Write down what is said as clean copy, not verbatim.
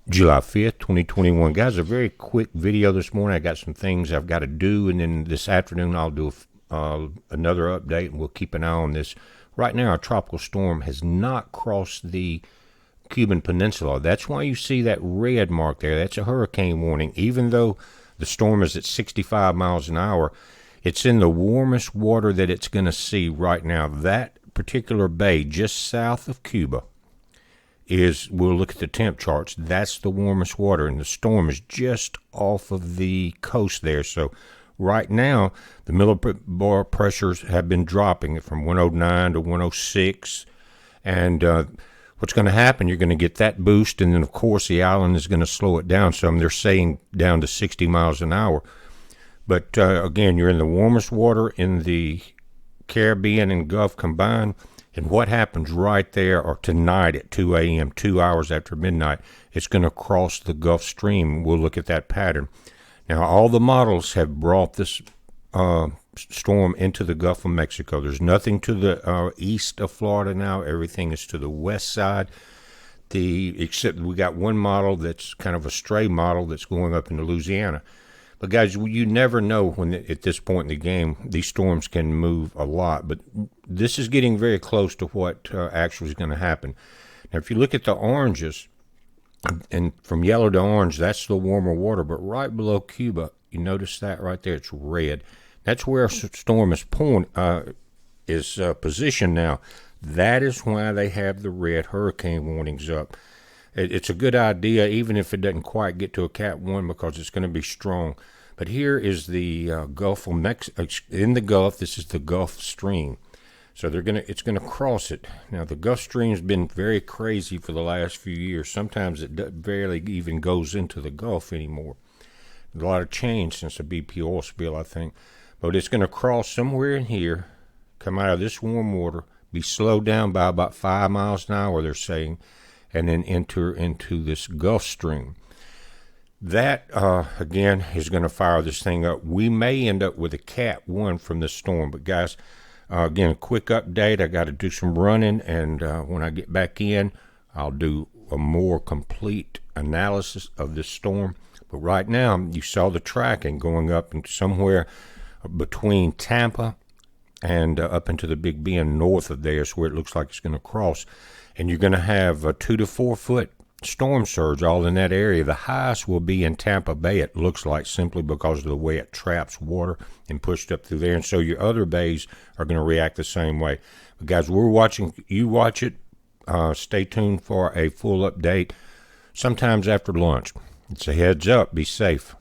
July 5th, 2021. Guys, a very quick video this morning. I got some things I've got to do, and then this afternoon I'll do another update, and we'll keep an eye on this. Right now, a tropical storm has not crossed the Cuban Peninsula. That's why you see that red mark there. That's a hurricane warning. Even though the storm is at 65 miles an hour, it's in the warmest water that it's going to see right now. That particular bay just south of Cuba we'll look at the temp charts. That's the warmest water, and the storm is just off of the coast there. So right now, the millibar pressures have been dropping from 109 to 106, and what's going to happen, you're going to get that boost, and then, of course, the island is going to slow it down some. They're saying down to 60 miles an hour. But, again, you're in the warmest water in the Caribbean and Gulf combined. And what happens right there, or tonight at 2 a.m., 2 hours after midnight, it's going to cross the Gulf Stream. We'll look at that pattern. Now, all the models have brought this storm into the Gulf of Mexico. There's nothing to the east of Florida now. Everything is to the west side. Except we got one model that's kind of a stray model that's going up into Louisiana. But, guys, you never know when, at this point in the game, these storms can move a lot. But this is getting very close to what actually is going to happen. Now, if you look at the oranges, and from yellow to orange, that's the warmer water. But right below Cuba, you notice that right there, it's red. That's where a storm is positioned now. That is why they have the red hurricane warnings up. It's a good idea, even if it doesn't quite get to a Cat 1, because it's going to be strong. But here is the Gulf of Mexico. In the Gulf, this is the Gulf Stream. So it's going to cross it. Now, the Gulf Stream's been very crazy for the last few years. Sometimes it barely even goes into the Gulf anymore. A lot of change since the BP oil spill, I think. But it's going to cross somewhere in here, come out of this warm water, be slowed down by about 5 miles an hour, they're saying, and then enter into this Gulf Stream. That, again, is going to fire this thing up. We may end up with a Cat 1 from this storm. But, guys, again, a quick update. I got to do some running, and when I get back in, I'll do a more complete analysis of this storm. But right now, you saw the tracking going up into somewhere between Tampa and up into the Big Bend north of there is where it looks like it's going to cross. And you're going to have a 2 to 4 foot storm surge all in that area. The highest will be in Tampa Bay, it looks like, simply because of the way it traps water and pushed up through there. And so your other bays are going to react the same way. But, guys, we're watching. You watch it. Stay tuned for a full update sometimes after lunch. It's a heads up. Be safe.